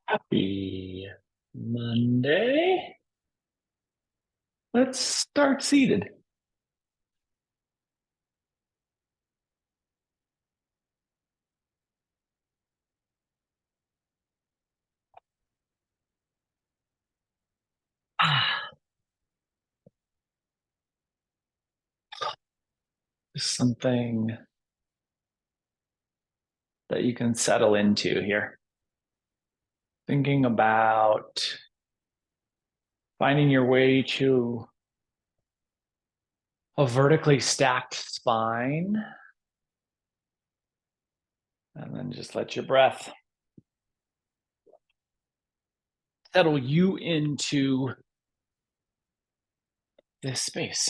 Happy Monday. Let's start seated. Ah, something that you can settle into here. Thinking about finding your way to a vertically stacked spine. And then just let your breath settle you into this space.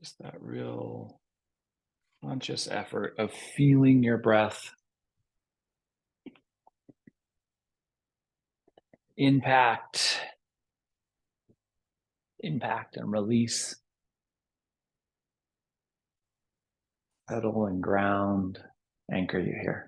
Just that real conscious effort of feeling your breath impact and release, settle and ground, anchor you here.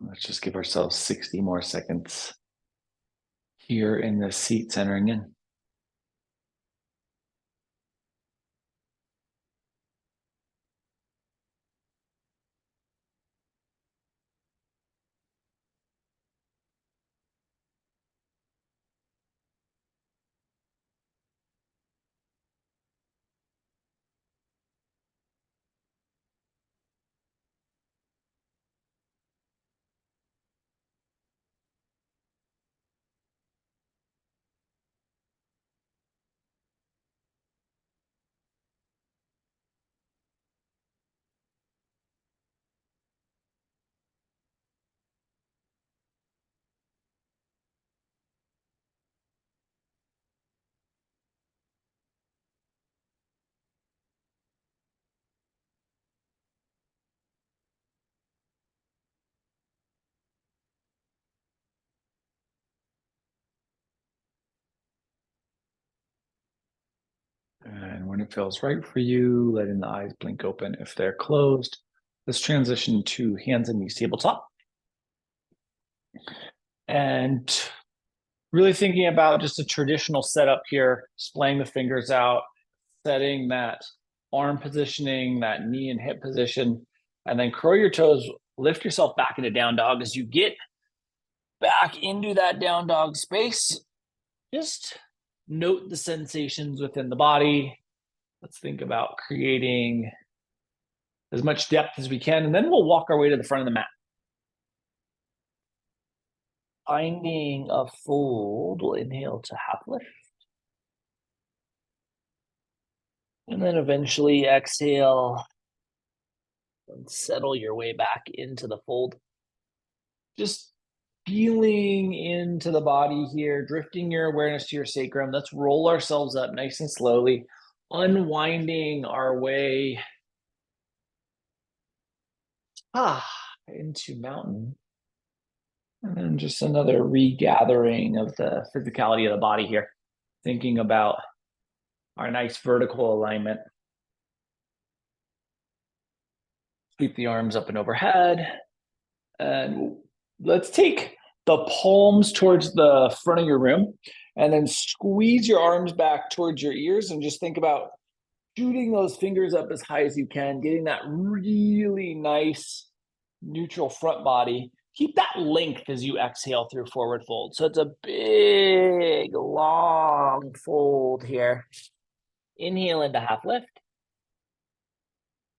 Let's just give ourselves 60 more seconds here in this seat, centering in. And when it feels right for you, letting the eyes blink open if they're closed. Let's transition to hands and knees tabletop. And really thinking about just a traditional setup here, splaying the fingers out, setting that arm positioning, that knee and hip position, and then curl your toes, lift yourself back into down dog. As you get back into that down dog space, just note the sensations within the body. Let's think about creating as much depth as we can, and then we'll walk our way to the front of the mat. Finding a fold, we'll inhale to half lift. And then eventually exhale and settle your way back into the fold. Just feeling into the body here, drifting your awareness to your sacrum. Let's roll ourselves up nice and slowly, unwinding our way into mountain. And then just another regathering of the physicality of the body here. Thinking about our nice vertical alignment. Sweep the arms up and overhead. And let's take the palms towards the front of your room and then squeeze your arms back towards your ears and just think about shooting those fingers up as high as you can, getting that really nice neutral front body. Keep that length as you exhale through forward fold. So it's a big, long fold here. Inhale into half lift.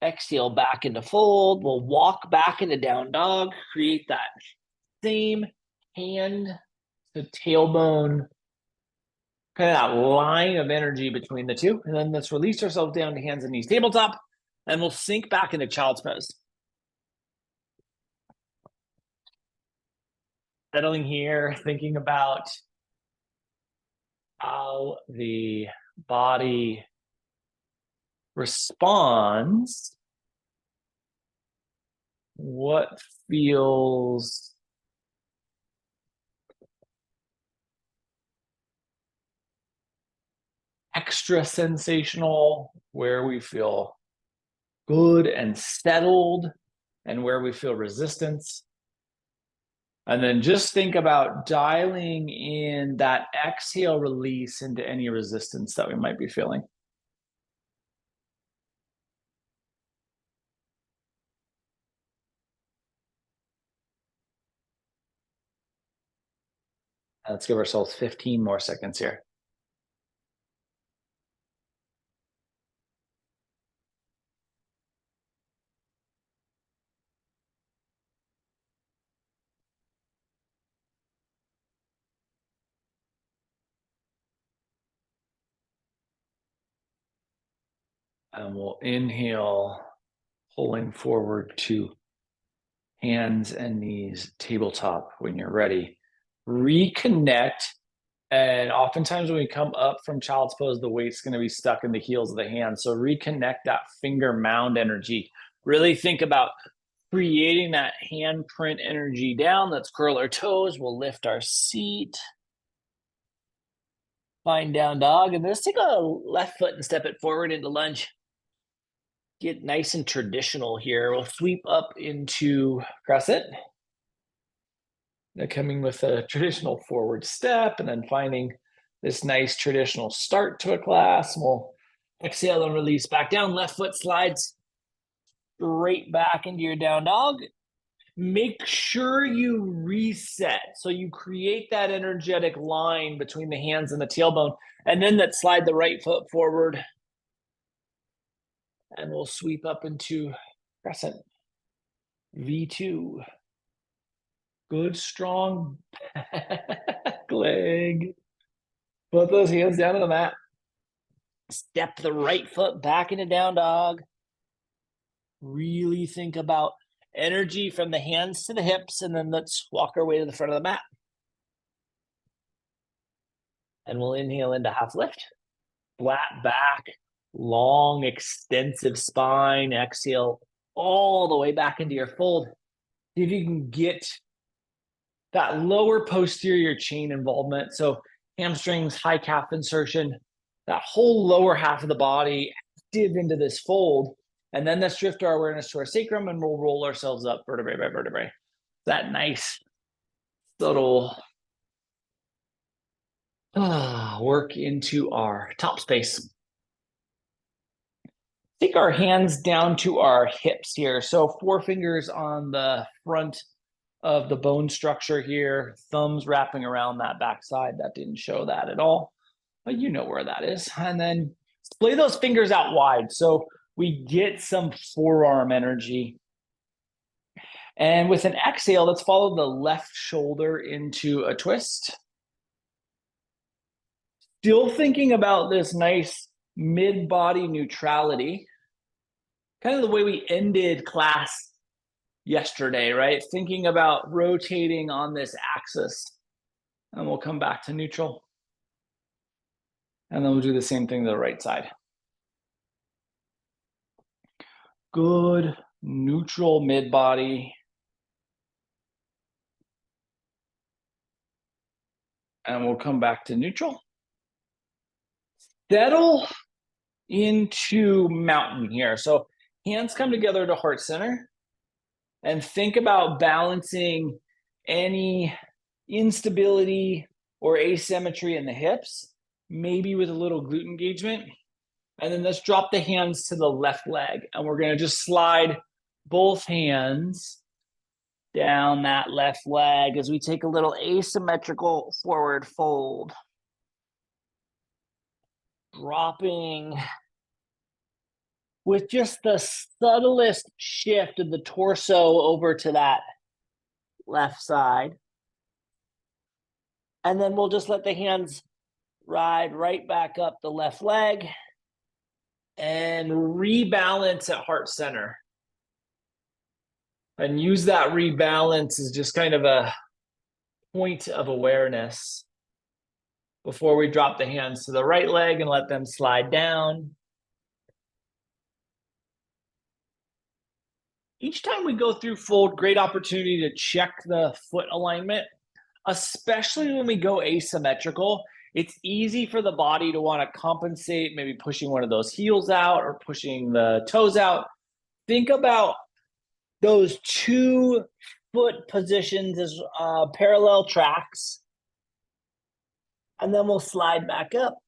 Exhale back into fold. We'll walk back into down dog. Create that same hand to tailbone kind of that line of energy between the two. And then let's release ourselves down to hands and knees tabletop, and we'll sink back into child's pose. Settling here, thinking about how the body responds, what feels extra sensational, where we feel good and settled, and where we feel resistance. And then just think about dialing in that exhale release into any resistance that we might be feeling. Let's give ourselves 15 more seconds here. And we'll inhale, pulling forward to hands and knees tabletop when you're ready. Reconnect. And oftentimes when we come up from child's pose, the weight's going to be stuck in the heels of the hands. So reconnect that finger mound energy. Really think about creating that handprint energy down. Let's curl our toes. We'll lift our seat. Find down dog. And let's take a left foot and step it forward into lunge. Get nice and traditional here. We'll sweep up into crescent. Now coming with a traditional forward step and then finding this nice traditional start to a class. We'll exhale and release back down. Left foot slides straight back into your down dog. Make sure you reset. So you create that energetic line between the hands and the tailbone. And then let's slide the right foot forward. And we'll sweep up into crescent. V2. Good, strong back leg. Put those hands down on the mat. Step the right foot back into down dog. Really think about energy from the hands to the hips, and then let's walk our way to the front of the mat. And we'll inhale into half lift. Flat back, long, extensive spine. Exhale all the way back into your fold. See if you can get that lower posterior chain involvement. So hamstrings, high calf insertion, that whole lower half of the body active into this fold. And then let's drift our awareness to our sacrum and we'll roll ourselves up vertebrae by vertebrae. That nice subtle work into our top space. Take our hands down to our hips here. So 4 fingers on the front of the bone structure here, thumbs wrapping around that backside. That didn't show that at all, but you know where that is. And then splay those fingers out wide so we get some forearm energy. And with an exhale, let's follow the left shoulder into a twist. Still thinking about this nice mid-body neutrality, kind of the way we ended class yesterday, right? Thinking about rotating on this axis. And we'll come back to neutral. And then we'll do the same thing to the right side. Good, neutral mid-body. And we'll come back to neutral. Settle into mountain here. So hands come together to heart center. And think about balancing any instability or asymmetry in the hips, maybe with a little glute engagement. And then let's drop the hands to the left leg. And we're going to just slide both hands down that left leg as we take a little asymmetrical forward fold. Dropping with just the subtlest shift of the torso over to that left side. And then we'll just let the hands Ride right back up the left leg and rebalance at heart center. And use that rebalance as just kind of a point of awareness before we drop the hands to the right leg and let them slide down. Each time we go through fold, great opportunity to check the foot alignment, especially when we go asymmetrical. It's easy for the body to want to compensate, maybe pushing one of those heels out or pushing the toes out. Think about those 2 foot positions as parallel tracks. And then we'll slide back up.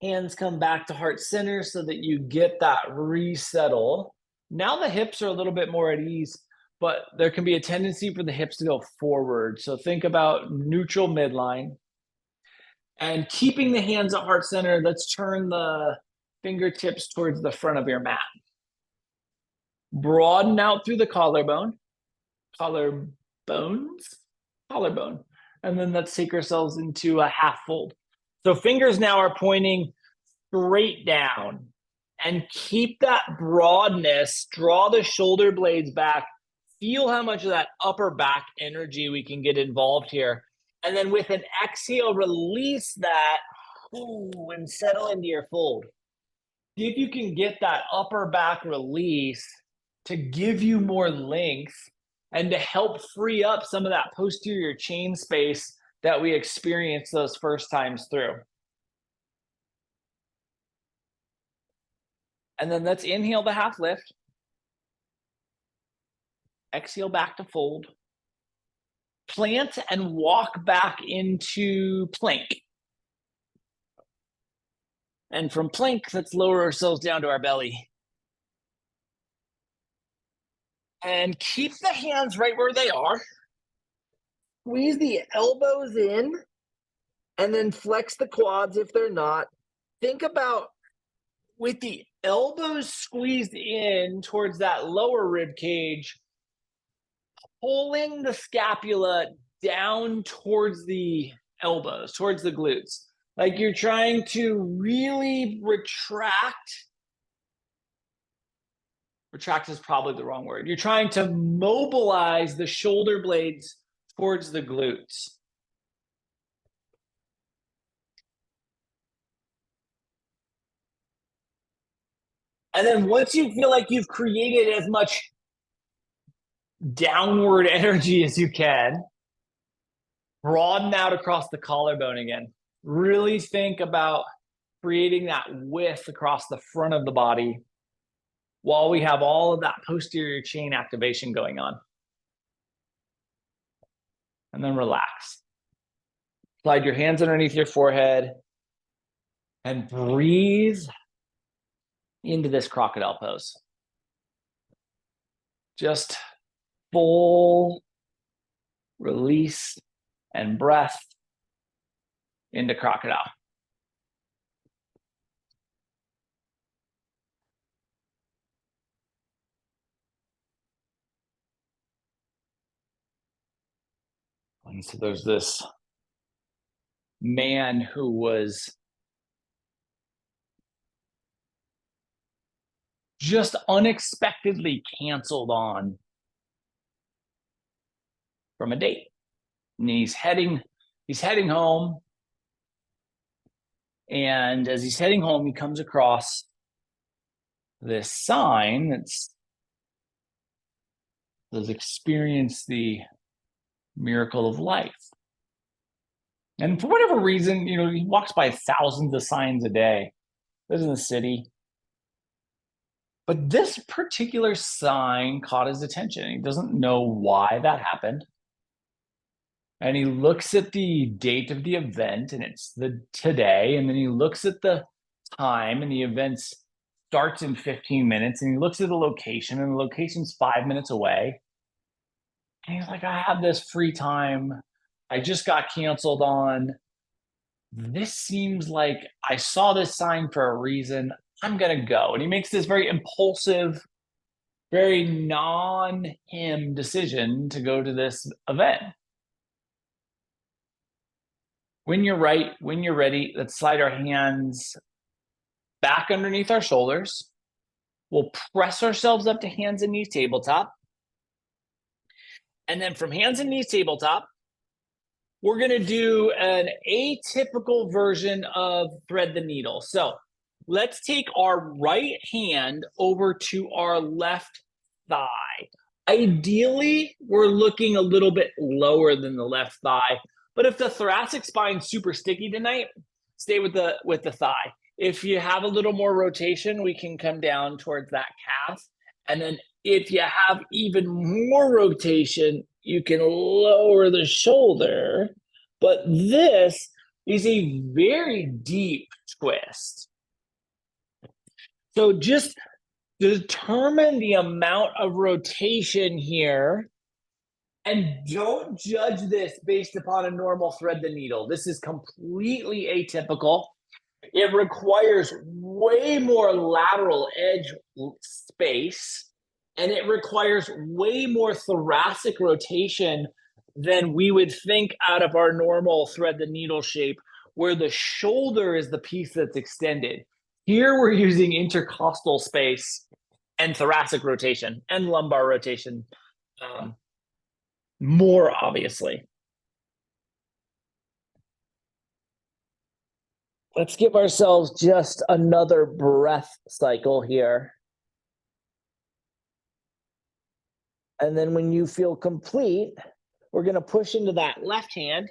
Hands come back to heart center so that you get that resettle. Now the hips are a little bit more at ease, but there can be a tendency for the hips to go forward. So think about neutral midline. And keeping the hands at heart center, let's turn the fingertips towards the front of your mat. Broaden out through the collarbone. Collarbone. And then let's take ourselves into a half fold. So fingers now are pointing straight down, and keep that broadness. Draw the shoulder blades back. Feel how much of that upper back energy we can get involved here. And then with an exhale, release that and settle into your fold. See if you can get that upper back release to give you more length and to help free up some of that posterior chain space that we experienced those first times through. And then let's inhale the half lift. Exhale back to fold. Plant and walk back into plank. And from plank, let's lower ourselves down to our belly. And keep the hands right where they are. Squeeze the elbows in and then flex the quads if they're not. Think about with the elbows squeezed in towards that lower rib cage, pulling the scapula down towards the elbows, towards the glutes. Like you're trying to really retract. Retract is probably the wrong word. You're trying to mobilize the shoulder blades towards the glutes. And then once you feel like you've created as much downward energy as you can, broaden out across the collarbone again. Really think about creating that width across the front of the body while we have all of that posterior chain activation going on. And then relax. Slide your hands underneath your forehead and breathe into this crocodile pose. Just full release and breath into crocodile. And so there's this man who was just unexpectedly canceled on from a date. And he's heading home. And as he's heading home, he comes across this sign that says, "Experience the miracle of life." And for whatever reason, he walks by thousands of signs a day. Lives in the city. But this particular sign caught his attention. He doesn't know why that happened. And he looks at the date of the event, and it's today. And then he looks at the time, and the event starts in 15 minutes. And he looks at the location, and the location's 5 minutes away. And he's like, I have this free time. I just got canceled on. This seems like I saw this sign for a reason. I'm going to go. And he makes this very impulsive, very non-him decision to go to this event. When you're ready, let's slide our hands back underneath our shoulders. We'll press ourselves up to hands and knees tabletop. And then from hands and knees tabletop, we're going to do an atypical version of thread the needle. So let's take our right hand over to our left thigh. Ideally, we're looking a little bit lower than the left thigh. But if the thoracic spine's super sticky tonight, stay with the thigh. If you have a little more rotation, we can come down towards that calf. And then if you have even more rotation, you can lower the shoulder. But this is a very deep twist. So just determine the amount of rotation here, and don't judge this based upon a normal thread the needle. This is completely atypical. It requires way more lateral edge space, and it requires way more thoracic rotation than we would think out of our normal thread the needle shape, where the shoulder is the piece that's extended. Here we're using intercostal space and thoracic rotation and lumbar rotation, more obviously. Let's give ourselves just another breath cycle here. And then when you feel complete, we're going to push into that left hand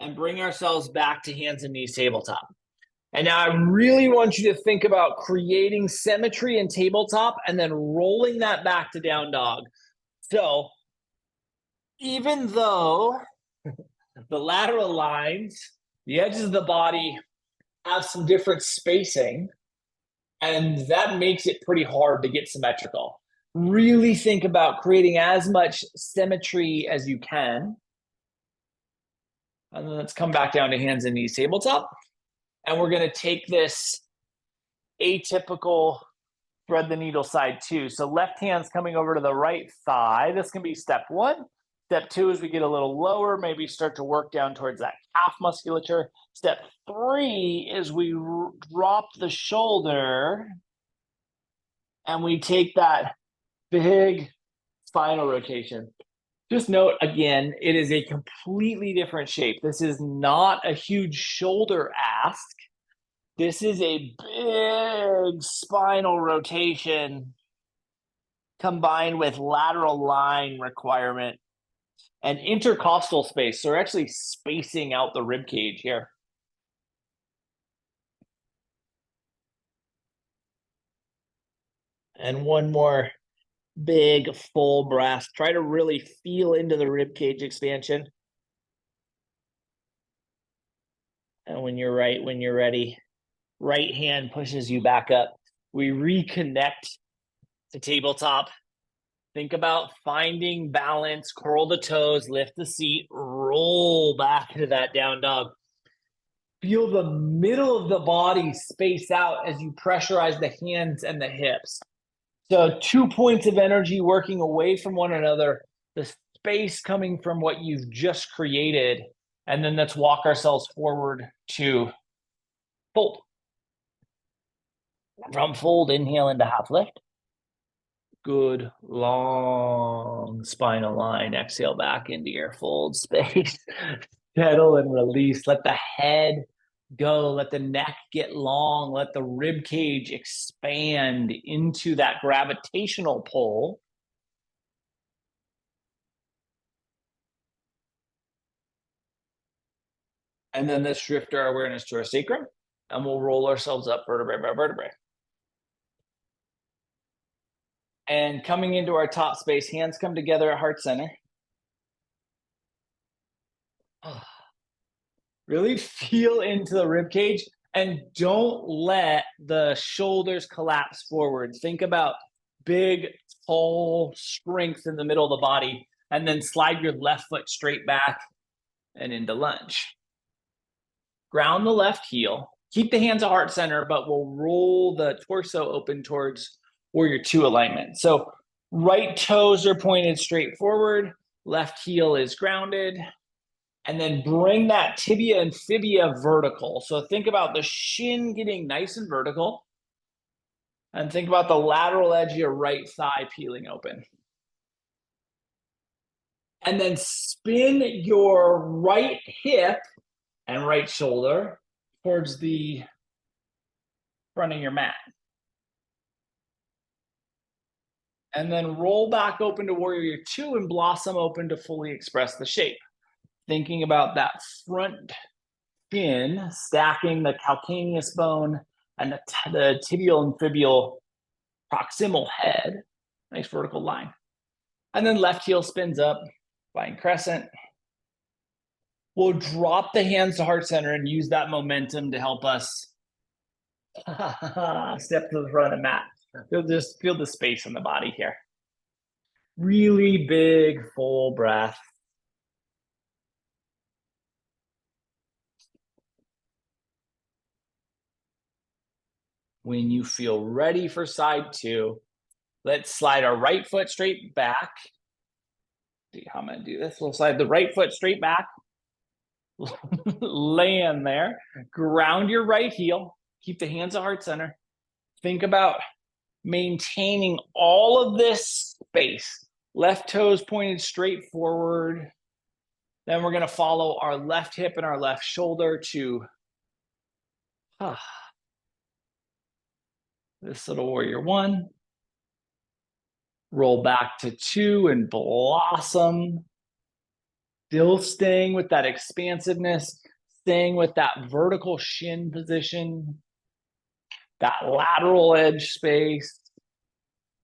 and bring ourselves back to hands and knees tabletop. And now I really want you to think about creating symmetry in tabletop and then rolling that back to down dog. So even though the lateral lines, the edges of the body have some different spacing, and that makes it pretty hard to get symmetrical. Really think about creating as much symmetry as you can. And then let's come back down to hands and knees tabletop. And we're going to take this atypical thread the needle side two. So left hand's coming over to the right thigh. This can be step one. Step two is we get a little lower, maybe start to work down towards that calf musculature. Step three is we drop the shoulder and we take that big spinal rotation. Just note, again, it is a completely different shape. This is not a huge shoulder ask. This is a big spinal rotation combined with lateral line requirement and intercostal space. So we're actually spacing out the rib cage here. And one more big full breath. Try to really feel into the rib cage expansion. And when you're ready, right hand pushes you back up. We reconnect to tabletop. Think about finding balance, curl the toes, lift the seat, roll back into that down dog. Feel the middle of the body space out as you pressurize the hands and the hips. So 2 points of energy working away from one another, the space coming from what you've just created. And then let's walk ourselves forward to fold. From fold, inhale into half lift. Good long spinal line. Exhale back into your fold space. Settle and release. Let the head go. Let the neck get long. Let the rib cage expand into that gravitational pull. And then let's shift our awareness to our sacrum, and we'll roll ourselves up vertebrae by vertebrae. And coming into our top space, hands come together at heart center. Really feel into the rib cage and don't let the shoulders collapse forward. Think about big, tall strength in the middle of the body, and then slide your left foot straight back and into lunge. Ground the left heel. Keep the hands at heart center, but we'll roll the torso open towards warrior two alignment. So right toes are pointed straight forward. Left heel is grounded. And then bring that tibia and fibia vertical. So think about the shin getting nice and vertical. And think about the lateral edge of your right thigh peeling open. And then spin your right hip and right shoulder towards the front of your mat. And then roll back open to warrior two and blossom open to fully express the shape. Thinking about that front shin, stacking the calcaneus bone and the tibial and fibular proximal head. Nice vertical line. And then left heel spins up, flying crescent. We'll drop the hands to heart center and use that momentum to help us step to the front of the mat. Just feel the space in the body here. Really big, full breath. When you feel ready for side two, let's slide our right foot straight back. See how I'm going to do this. We'll slide the right foot straight back. Land there. Ground your right heel. Keep the hands at heart center. Think about maintaining all of this space. Left toes pointed straight forward. Then we're going to follow our left hip and our left shoulder to this little warrior one. Roll back to two and blossom. Still staying with that expansiveness, staying with that vertical shin position, that lateral edge space.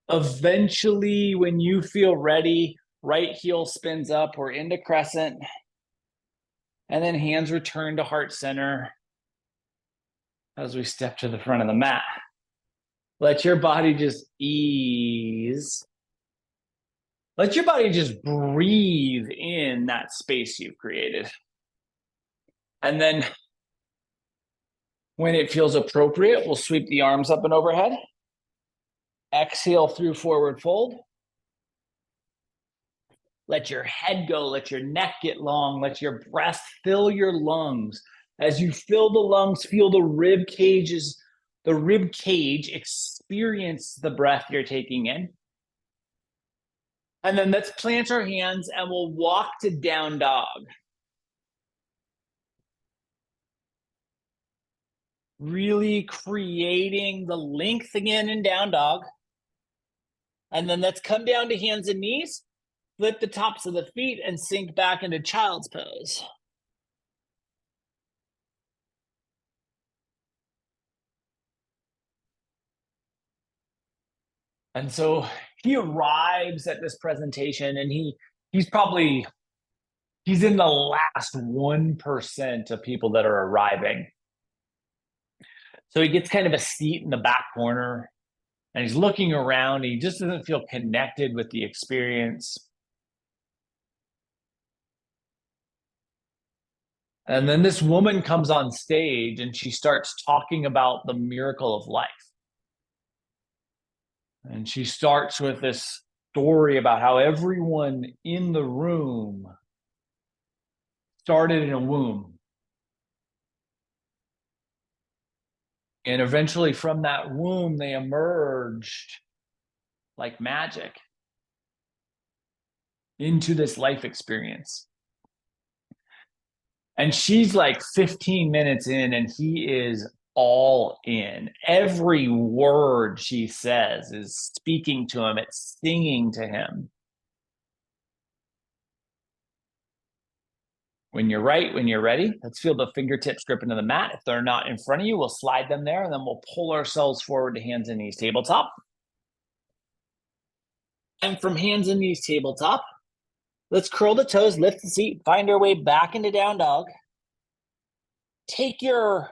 Eventually, when you feel ready, right heel spins up or into crescent. And then hands return to heart center as we step to the front of the mat. Let your body just ease. Let your body just breathe in that space you've created. And then when it feels appropriate, we'll sweep the arms up and overhead. Exhale through forward fold. Let your head go, let your neck get long, let your breath fill your lungs. As you fill the lungs, feel the rib cage experience the breath you're taking in. And then let's plant our hands and we'll walk to down dog. Really creating the length again in down dog. And then let's come down to hands and knees, flip the tops of the feet and sink back into child's pose. And so he arrives at this presentation and he's in the last 1% of people that are arriving. So he gets kind of a seat in the back corner and he's looking around. He just doesn't feel connected with the experience. And then this woman comes on stage and she starts talking about the miracle of life. And she starts with this story about how everyone in the room started in a womb. And eventually from that womb, they emerged like magic into this life experience. And she's like 15 minutes in and he is all in. Every word she says is speaking to him. It's singing to him. When you're right, when you're ready, let's feel the fingertips grip into the mat. If they're not in front of you, we'll slide them there and then we'll pull ourselves forward to hands and knees tabletop. And from hands and knees tabletop, let's curl the toes, lift the seat, find our way back into down dog. Take your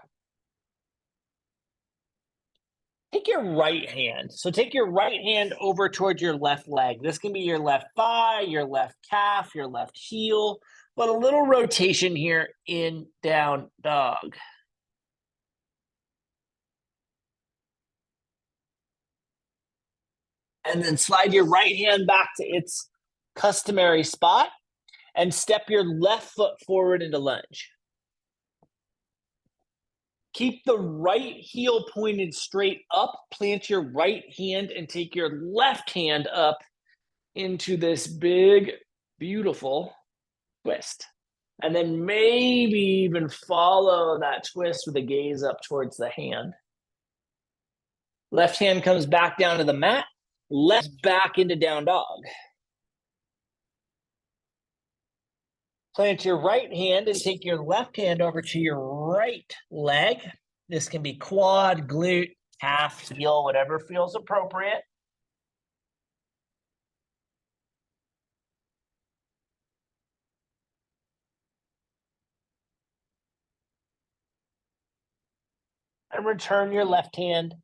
right hand. So take your right hand over towards your left leg. This can be your left thigh, your left calf, your left heel, but a little rotation here in down dog. And then slide your right hand back to its customary spot. and step your left foot forward into lunge. Keep the right heel pointed straight up, plant your right hand and take your left hand up into this big, beautiful twist. And then maybe even follow that twist with a gaze up towards the hand. Left hand comes back down to the mat, left back into down dog. Plant your right hand and take your left hand over to your right leg. This can be quad, glute, calf, heel, whatever feels appropriate. And return your left hand.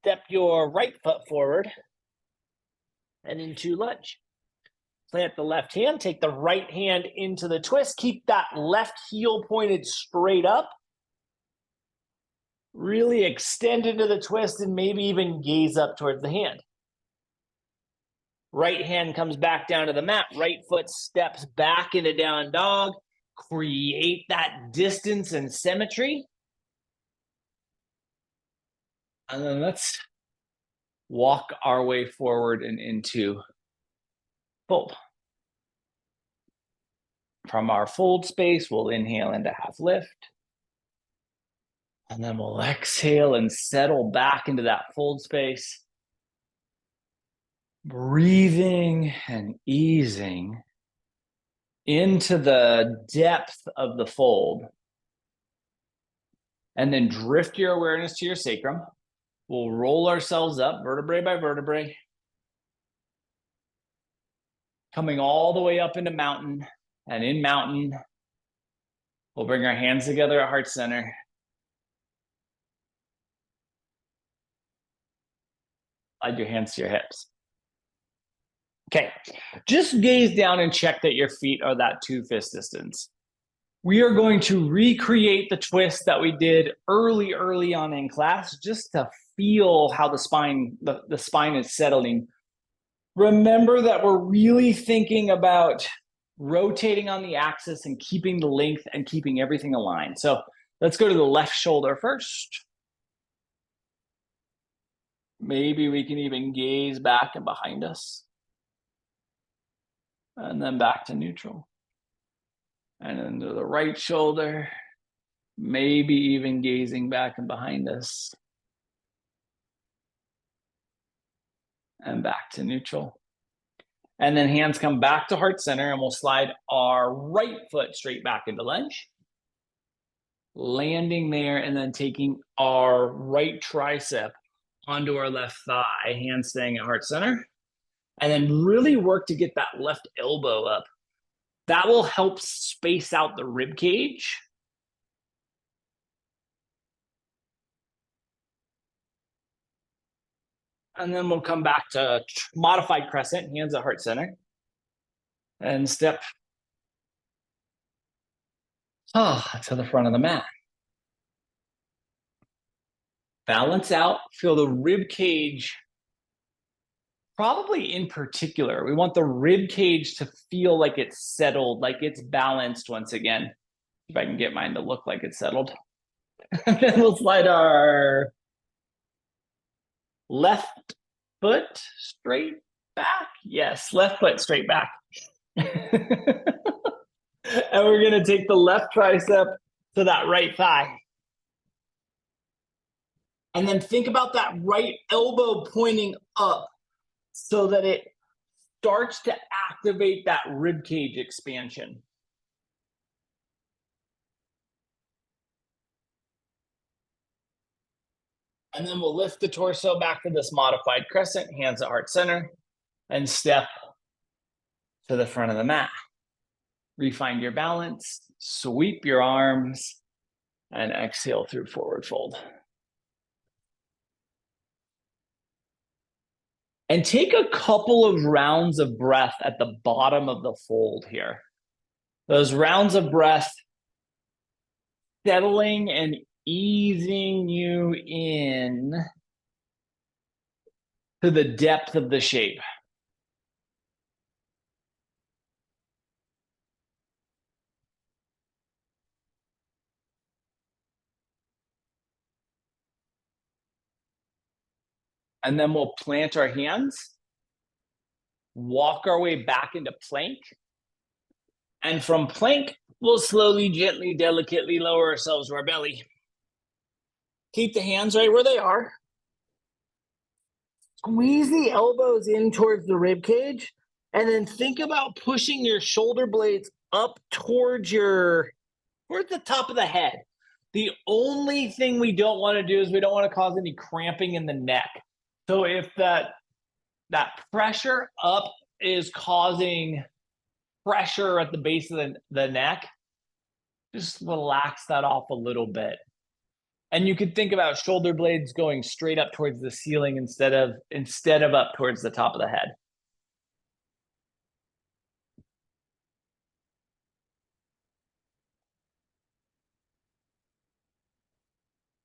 Step your right foot forward and into lunge. Plant the left hand, take the right hand into the twist. Keep that left heel pointed straight up. Really extend into the twist and maybe even gaze up towards the hand. Right hand comes back down to the mat. Right foot steps back into down dog. Create that distance and symmetry. And then let's walk our way forward and into fold. From our fold space, we'll inhale into half lift. And then we'll exhale and settle back into that fold space. Breathing and easing into the depth of the fold. And then drift your awareness to your sacrum. We'll roll ourselves up vertebrae by vertebrae. Coming all the way up into mountain. And in mountain, we'll bring our hands together at heart center. Slide your hands to your hips. Okay, just gaze down and check that your feet are that 2 fist distance. We are going to recreate the twist that we did early on in class, just to feel how the spine is settling. Remember that we're really thinking about rotating on the axis and keeping the length and keeping everything aligned. So let's go to the left shoulder first. Maybe we can even gaze back and behind us. And then back to neutral. And then to the right shoulder, maybe even gazing back and behind us. And back to neutral. And then hands come back to heart center and we'll slide our right foot straight back into lunge. Landing there and then taking our right tricep onto our left thigh, hands staying at heart center. And then really work to get that left elbow up. That will help space out the rib cage. And then we'll come back to modified crescent, hands at heart center. And step to the front of the mat. Balance out, feel the rib cage. Probably in particular, we want the rib cage to feel like it's settled, like it's balanced once again. If I can get mine to look like it's settled. And then we'll slide our left foot straight back. Yes, left foot straight back. And we're going to take the left tricep to that right thigh. And then think about that right elbow pointing up so that it starts to activate that rib cage expansion. And then we'll lift the torso back to this modified crescent, hands at heart center, and step to the front of the mat. Refine your balance, sweep your arms, and exhale through forward fold. And take a couple of rounds of breath at the bottom of the fold here. Those rounds of breath settling and easing you in to the depth of the shape. And then we'll plant our hands, walk our way back into plank. And from plank, we'll slowly, gently, delicately lower ourselves to our belly. Keep the hands right where they are. Squeeze the elbows in towards the rib cage, and then think about pushing your shoulder blades up towards the top of the head. The only thing we don't want to do is we don't want to cause any cramping in the neck. So if that pressure up is causing pressure at the base of the neck, just relax that off a little bit. And you could think about shoulder blades going straight up towards the ceiling instead of up towards the top of the head.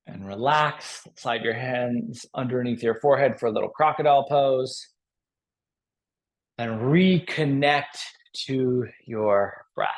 And relax, slide your hands underneath your forehead for a little crocodile pose. And reconnect to your breath.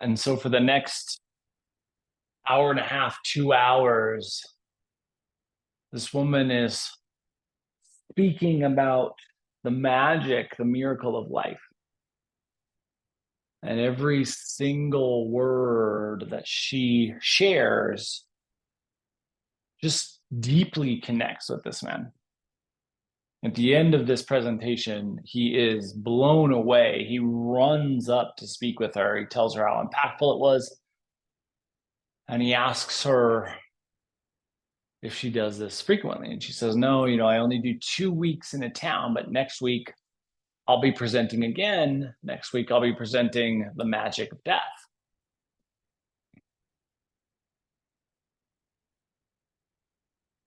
And so for the next hour and a half, 2 hours, this woman is speaking about the magic, the miracle of life. And every single word that she shares just deeply connects with this man. At the end of this presentation, he is blown away. He runs up to speak with her. He tells her how impactful it was. And he asks her if she does this frequently. And she says, no, I only do 2 weeks in a town, but next week I'll be presenting again. Next week I'll be presenting The Magic of Death.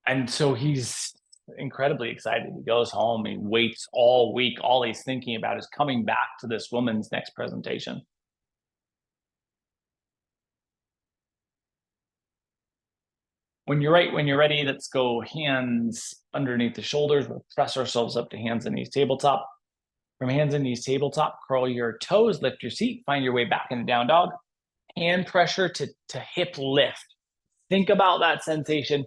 And so he's incredibly excited. He goes home, he waits all week. All he's thinking about is coming back to this woman's next presentation. When you're ready, let's go hands underneath the shoulders. We'll press ourselves up to hands and knees tabletop. From hands and knees tabletop, curl your toes, lift your seat, find your way back into down dog. Hand pressure to hip lift. Think about that sensation.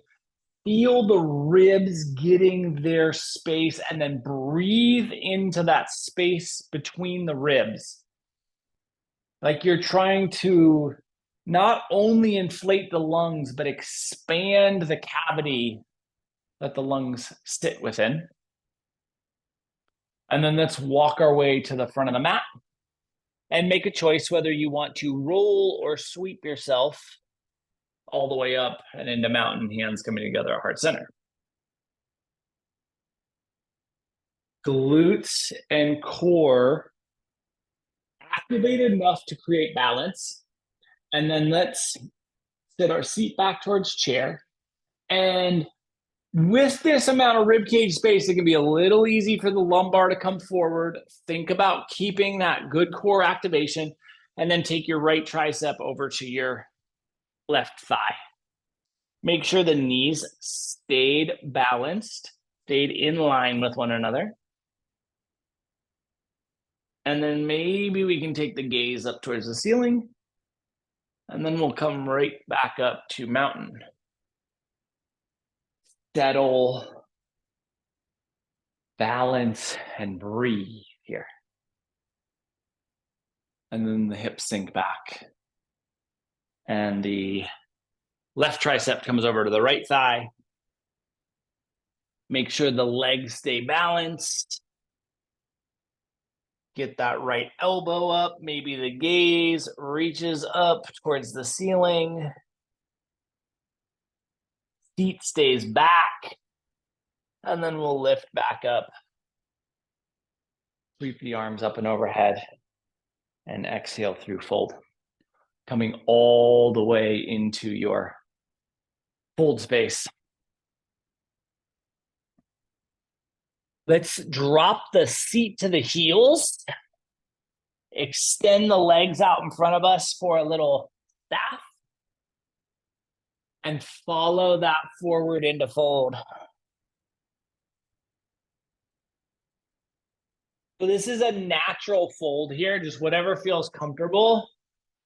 Feel the ribs getting their space, and then breathe into that space between the ribs. Like you're trying to not only inflate the lungs, but expand the cavity that the lungs sit within. And then let's walk our way to the front of the mat and make a choice whether you want to roll or sweep yourself all the way up and into mountain, hands coming together at heart center. Glutes and core activated enough to create balance. And then let's sit our seat back towards chair. And with this amount of ribcage space, it can be a little easy for the lumbar to come forward. Think about keeping that good core activation, and then take your right tricep over to your left thigh. Make sure the knees stayed balanced, stayed in line with one another. And then maybe we can take the gaze up towards the ceiling, and then we'll come right back up to mountain. Settle, balance, and breathe here. And then the hips sink back. And the left tricep comes over to the right thigh. Make sure the legs stay balanced. Get that right elbow up. Maybe the gaze reaches up towards the ceiling. Feet stays back. And then we'll lift back up. Sweep the arms up and overhead. And exhale through fold. Coming all the way into your fold space. Let's drop the seat to the heels. Extend the legs out in front of us for a little staff. And follow that forward into fold. So this is a natural fold here, just whatever feels comfortable.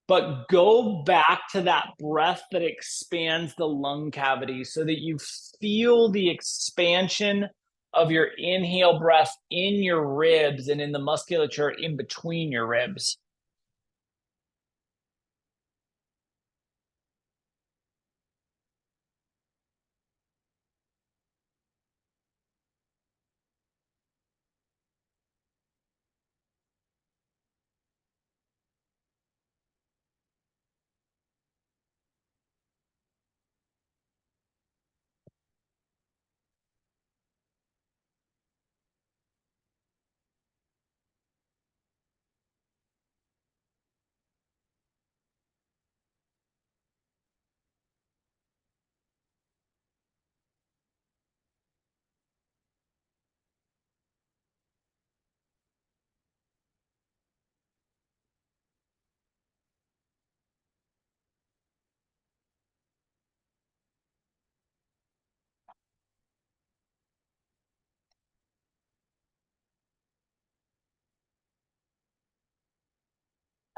But go back to that breath that expands the lung cavity so that you feel the expansion of your inhale breath in your ribs and in the musculature in between your ribs.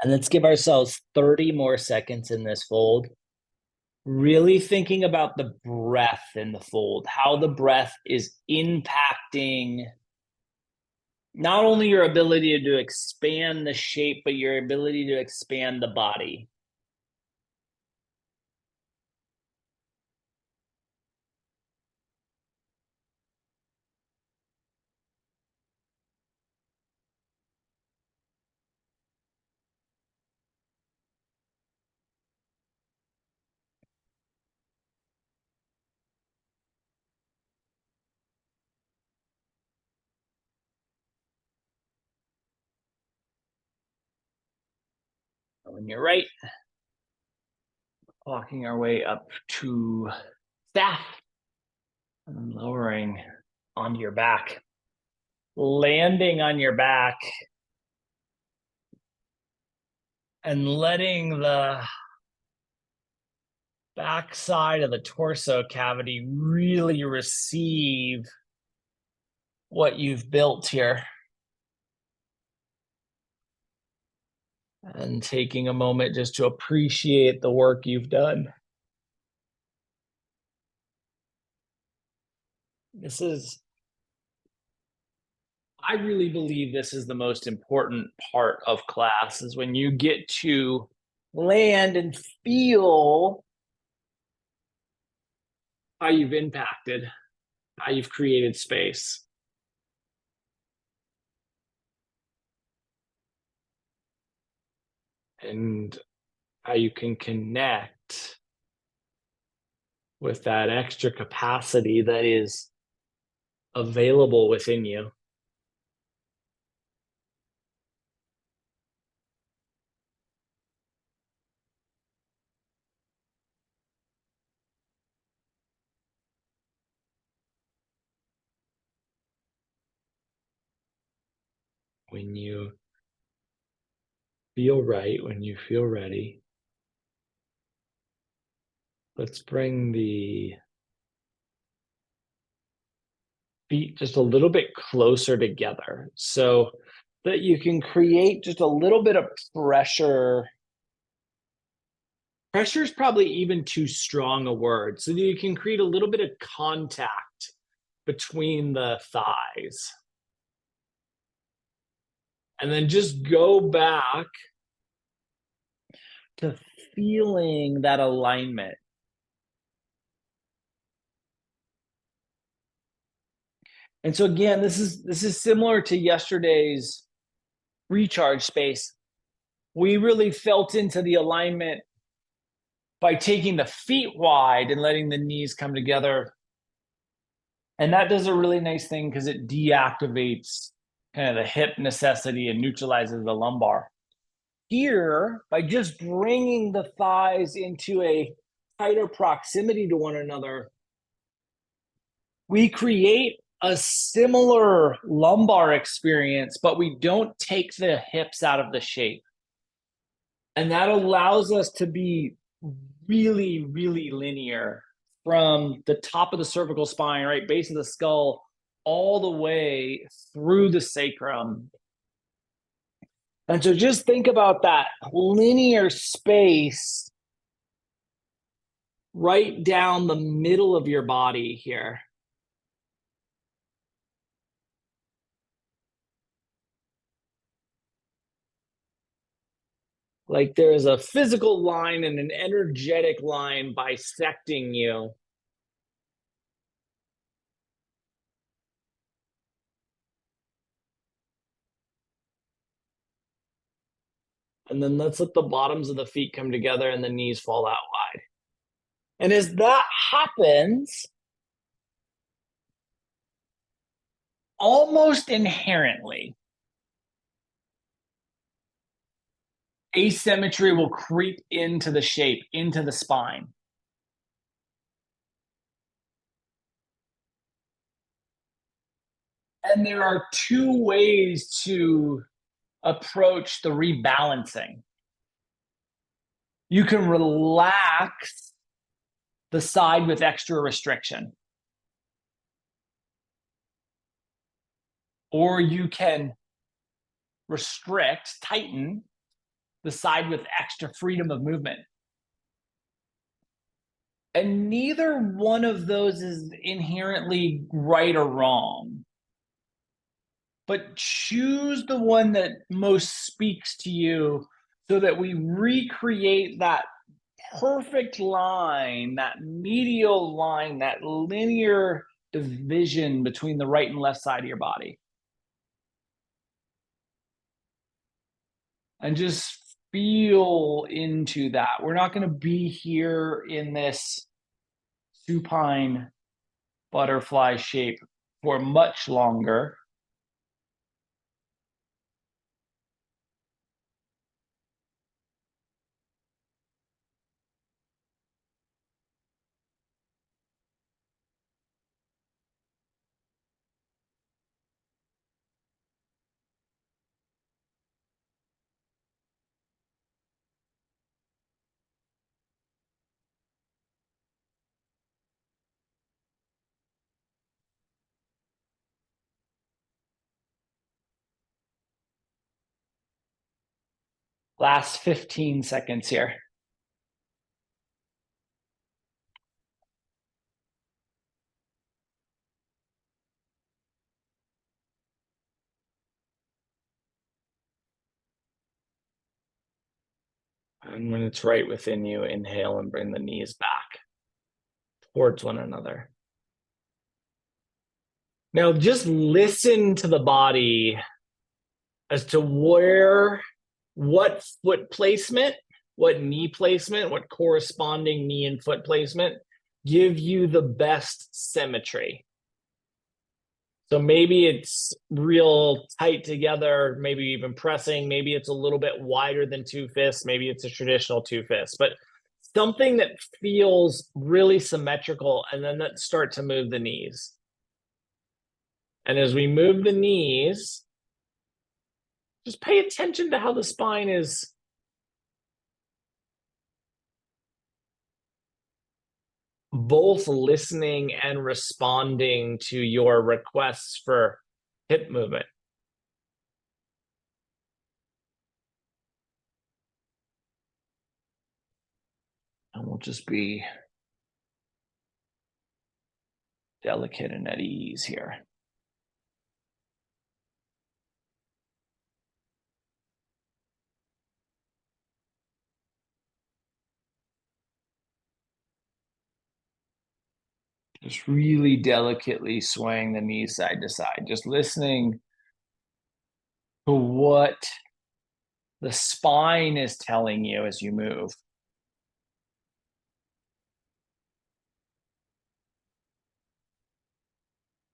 And let's give ourselves 30 more seconds in this fold. Really thinking about the breath in the fold, how the breath is impacting not only your ability to expand the shape, but your ability to expand the body. On your right, walking our way up to staff and lowering onto your back, landing on your back and letting the backside of the torso cavity really receive what you've built here. And taking a moment just to appreciate the work you've done. I really believe this is the most important part of class, is when you get to land and feel how you've impacted, how you've created space. And how you can connect with that extra capacity that is available within you. When you feel right, when you feel ready, let's bring the feet just a little bit closer together so that you can create just a little bit of pressure. Pressure is probably even too strong a word, so that you can create a little bit of contact between the thighs. And then just go back to feeling that alignment. And so again, this is similar to yesterday's recharge space. We really felt into the alignment by taking the feet wide and letting the knees come together. And that does a really nice thing because it deactivates kind of the hip necessity and neutralizes the lumbar. Here, by just bringing the thighs into a tighter proximity to one another, we create a similar lumbar experience, but we don't take the hips out of the shape. And that allows us to be really, really linear from the top of the cervical spine, right, base of the skull, all the way through the sacrum. And so just think about that linear space right down the middle of your body here. Like there's a physical line and an energetic line bisecting you. And then let's let the bottoms of the feet come together and the knees fall out wide. And as that happens, almost inherently, asymmetry will creep into the shape, into the spine. And there are two ways to approach the rebalancing. You can relax the side with extra restriction, or you can restrict, tighten the side with extra freedom of movement. And neither one of those is inherently right or wrong. But choose the one that most speaks to you so that we recreate that perfect line, that medial line, that linear division between the right and left side of your body. And just feel into that. We're not going to be here in this supine butterfly shape for much longer. Last 15 seconds here. And when it's right within you, inhale and bring the knees back towards one another. Now just listen to the body as to what foot placement, what knee placement, what corresponding knee and foot placement give you the best symmetry. So maybe it's real tight together, maybe even pressing, maybe it's a little bit wider than two fists, maybe it's a traditional two fists, but something that feels really symmetrical, and then let's start to move the knees. And as we move the knees, just pay attention to how the spine is both listening and responding to your requests for hip movement. And we'll just be delicate and at ease here. Just really delicately swaying the knees side to side, just listening to what the spine is telling you as you move.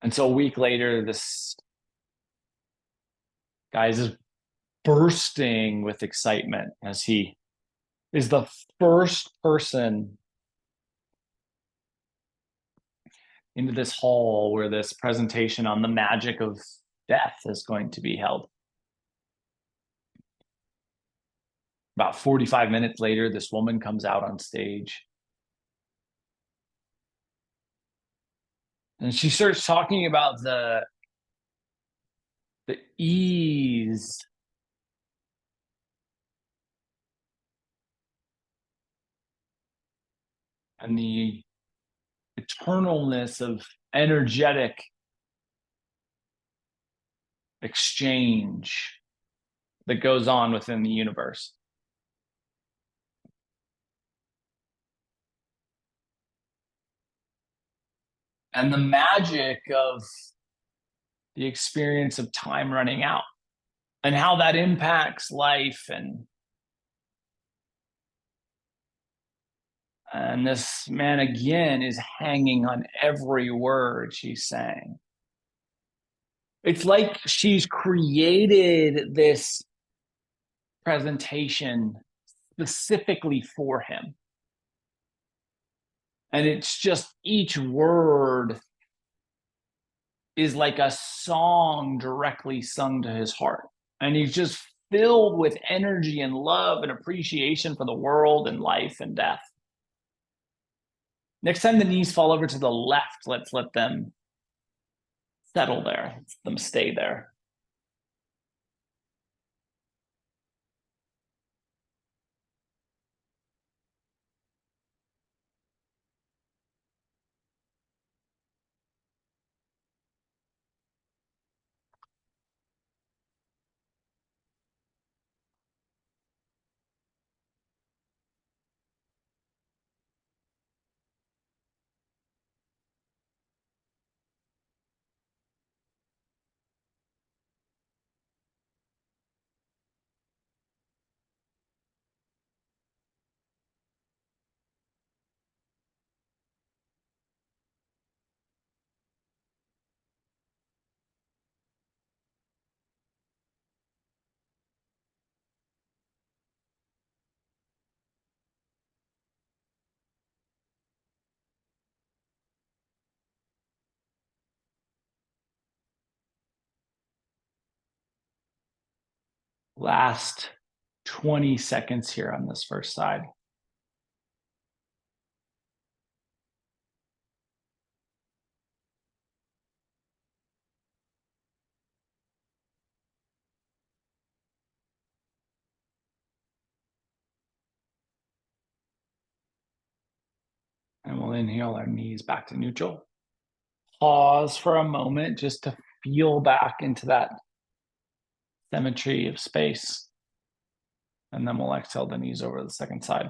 And so a week later, this guy is bursting with excitement as he is the first person into this hall where this presentation on the magic of death is going to be held. About 45 minutes later, this woman comes out on stage. And she starts talking about the ease and the eternalness of energetic exchange that goes on within the universe. And the magic of the experience of time running out and how that impacts life. And this man again is hanging on every word she's saying. It's like she's created this presentation specifically for him. And it's just each word is like a song directly sung to his heart. And he's just filled with energy and love and appreciation for the world and life and death. Next time the knees fall over to the left, let's let them settle there. Let them stay there. Last 20 seconds here on this first side. And we'll inhale our knees back to neutral. Pause for a moment just to feel back into that symmetry of space. And then we'll exhale the knees over the second side.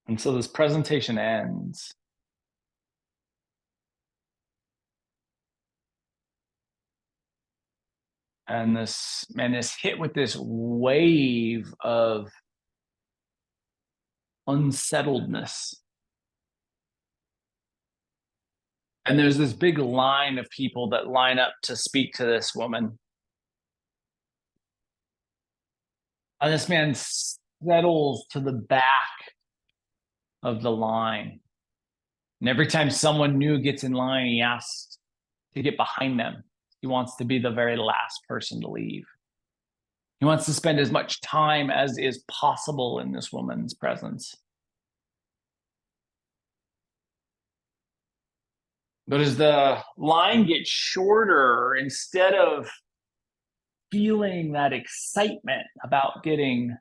And so this presentation ends. And this man is hit with this wave of unsettledness. And there's this big line of people that line up to speak to this woman. And this man settles to the back of the line. And every time someone new gets in line, he asks to get behind them. He wants to be the very last person to leave. He wants to spend as much time as is possible in this woman's presence. But as the line gets shorter, instead of feeling that excitement about getting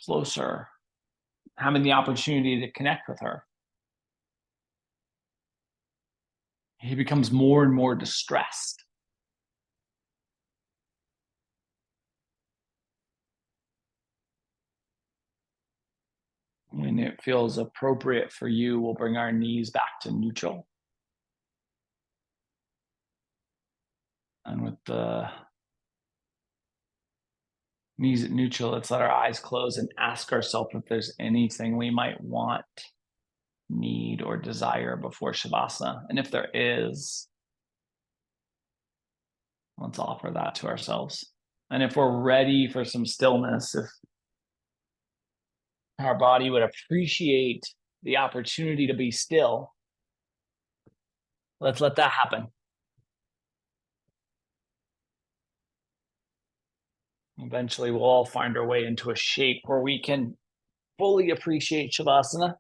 closer, having the opportunity to connect with her, he becomes more and more distressed. When it feels appropriate for you, we'll bring our knees back to neutral. And with the knees at neutral, let's let our eyes close and ask ourselves if there's anything we might want need or desire before Shavasana. And if there is, let's offer that to ourselves. And if we're ready for some stillness, if our body would appreciate the opportunity to be still, let's let that happen. Eventually, we'll all find our way into a shape where we can fully appreciate Shavasana.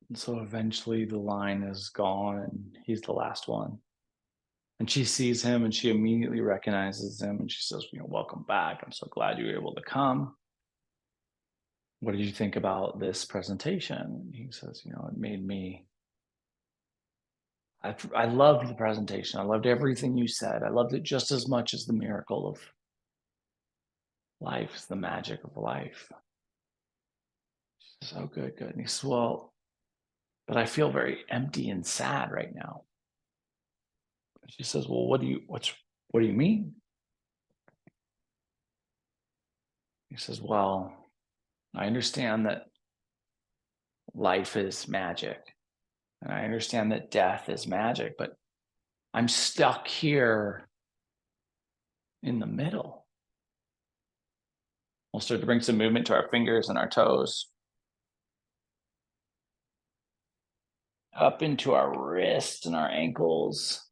And so eventually the line is gone and he's the last one. And she sees him and she immediately recognizes him and she says, welcome back. I'm so glad you were able to come. What did you think about this presentation? And he says, it made me. I loved the presentation. I loved everything you said. I loved it just as much as the miracle of life, the magic of life. She says, oh, good. And he says, well, but I feel very empty and sad right now. She says, well, what do you mean? He says, well, I understand that life is magic. And I understand that death is magic, but I'm stuck here in the middle. We'll start to bring some movement to our fingers and our toes. Up into our wrists and our ankles.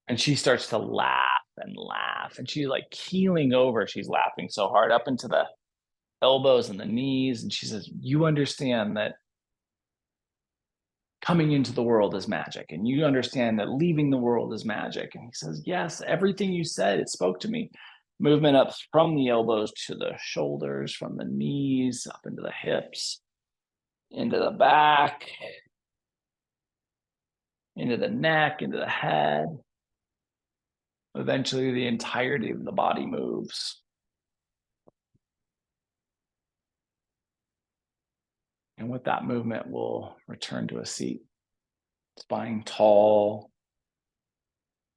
And she starts to laugh and laugh. And she's like keeling over. She's laughing so hard up into the elbows and the knees. And she says, you understand that coming into the world is magic. And you understand that leaving the world is magic. And he says, yes, everything you said, it spoke to me. Movement up from the elbows to the shoulders, from the knees, up into the hips, into the back, into the neck, into the head. Eventually, the entirety of the body moves. And with that movement, we'll return to a seat. Spine tall,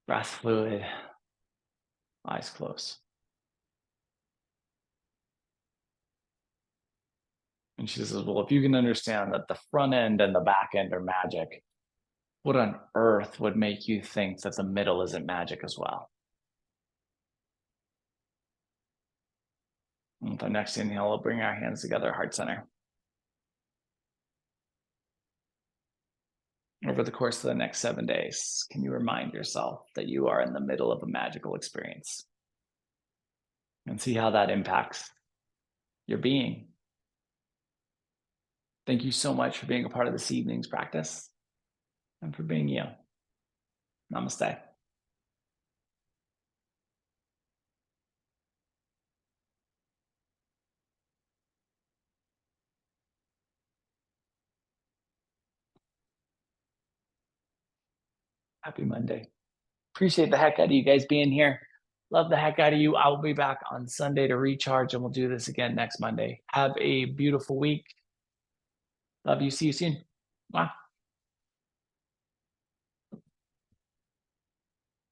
breath fluid, eyes closed. And she says, well, if you can understand that the front end and the back end are magic, what on earth would make you think that the middle isn't magic as well? And with our next inhale, we'll bring our hands together, heart center. Over the course of the next 7 days, can you remind yourself that you are in the middle of a magical experience? And see how that impacts your being. Thank you so much for being a part of this evening's practice and for being you. Namaste. Happy Monday. Appreciate the heck out of you guys being here. Love the heck out of you. I will be back on Sunday to recharge, and we'll do this again next Monday. Have a beautiful week. Love you. See you soon. Bye.